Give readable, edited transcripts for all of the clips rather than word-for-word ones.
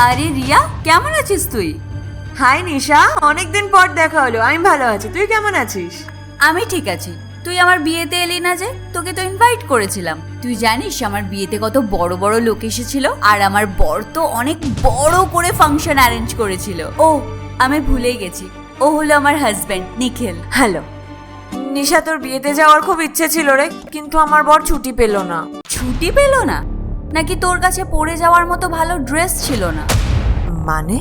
আরে রিয়া, কেমন আছিস তুই? হাই নিশা, অনেকদিন পর দেখা হলো। আমি ভালো আছি, তুই কেমন আছিস? আমি ঠিক আছি। তুই আমার বিয়েতে এলি না যে? তোকে তো ইনভাইট করেছিলাম। তুই জানিস আমার বিয়েতে কত বড় বড় লোক এসেছিল, আর আমার বর তো অনেক বড় করে ফাংশন অ্যারেঞ্জ করেছিল। ও, আমি ভুলেই গেছি, ও হলো আমার হাজবেন্ড নিখিল। হ্যালো নিশা, তোর বিয়েতে যাওয়ার খুব ইচ্ছে ছিল রে, কিন্তু আমার বর ছুটি পেল না। ছুটি পেল না? নাকি তোর কাছে পরে যাওয়ার মতো ভালো ড্রেস ছিল না? মানে?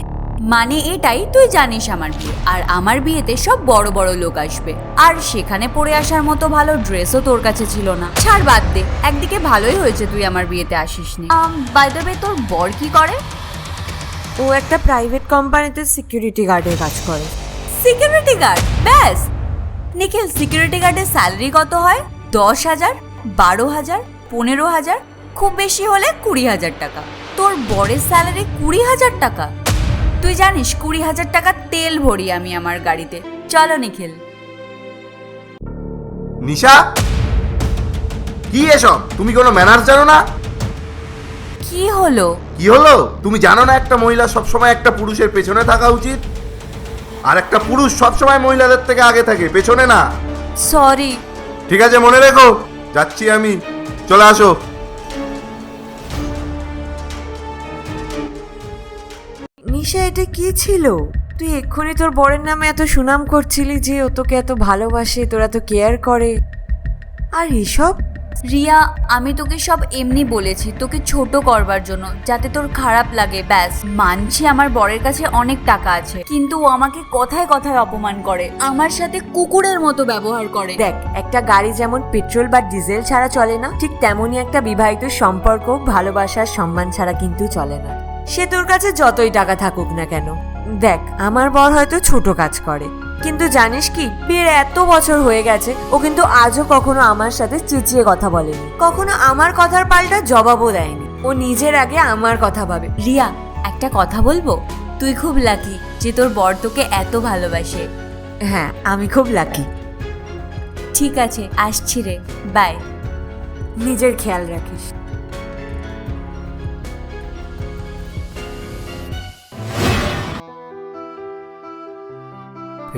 মানে এটাই, তুই জানিস আমার বিয়ে, আর আমার বিয়েতে সব বড় বড় লোক আসবে, আর সেখানে পরে আসার মতো ভালো ড্রেসও তোর কাছে ছিল না। ছাড়, বাদ দে। একদিকে ভালোই হয়েছে তুই আমার বিয়েতে আসিসনি। বাই দ্য ওয়ে, তোর বর কি করে? ও একটা প্রাইভেট কোম্পানিতে সিকিউরিটি গার্ডের কাজ করে। Security guard? ব্যাস। নিখিল, সিকিউরিটি গার্ডের স্যালারি কত হয়? 10,000, 12,000, 15,000, খুব বেশি হলে 20,000 টাকা। তোর বরের স্যালারি 20,000 টাকা? তুই জানিস 20,000 টাকা তেল ভরি আমি আমার গাড়িতে। চলো নিখিল। নিশা, কি এসব? তুমি কোনো ম্যানার্স জানো না? কি হলো? কি হলো? তুমি জানো না একটা মহিলা সবসময় একটা পুরুষের পেছনে থাকা উচিত, আর একটা পুরুষ সবসময় মহিলাদের থেকে আগে থাকে, পেছনে না। সরি। ঠিক আছে, মনে রেখো। যাচ্ছি আমি, চলে আসো। নিশা, এটা কি ছিল? তুই এক্ষুনি তোর বরের নামে এত সুনাম করছিলি যে ও তোকে এত ভালোবাসে, তোর এত কেয়ার করে, আর এসব? রিয়া, আমি তোকে সব এমনি বলেছি, তোকে ছোট করবার জন্য, যাতে তোর খারাপ লাগে, ব্যাস। মানছি আমার বরের কাছে অনেক টাকা আছে, কিন্তু ও আমাকে কথায় কথায় অপমান করে, আমার সাথে কুকুরের মতো ব্যবহার করে। দেখ, একটা গাড়ি যেমন পেট্রোল বা ডিজেল ছাড়া চলে না, ঠিক তেমনই একটা বিবাহিত সম্পর্ক ভালোবাসার সম্মান ছাড়া কিন্তু চলে না। সে তোর কাছে যতই টাকা থাকুক না কেন। দেখ, আমার বর হয়তো ছোট কাজ করে, কিন্তু জানিস কি, বিয়ের এত বছর হয়ে গেছে, ও কিন্তু আজও কখনো আমার সাথে চেঁচিয়ে কথা বলেনি, কখনো আমার কথার পাল্টা জবাবও দেয়নি। ও নিজের আগে আমার কথা ভাবে। রিয়া, একটা কথা বলবো? তুই খুব লাকি যে তোর বর তোকে এত ভালোবাসে। হ্যাঁ, আমি খুব লাকি। ঠিক আছে, আসছি রে, বাই। নিজের খেয়াল রাখিস।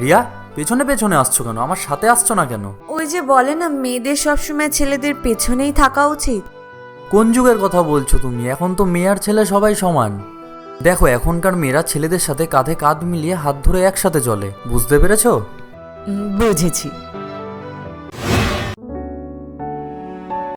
রিয়া, পেছনে পেছনে আসছো কেন? আমার সাথে আসছো না কেন? ওই যে বলে না, মেয়েদের সবসময় ছেলেদের পেছনেই থাকা উচিত। কোন যুগের কথা বলছো তুমি? এখন তো মেয়ে আর ছেলে সবাই সমান। দেখো, এখনকার মেয়েরা ছেলেদের সাথে কাঁধে কাঁধ মিলিয়ে হাত ধরে একসাথে চলে, বুঝতে পেরেছো? বুঝেছি।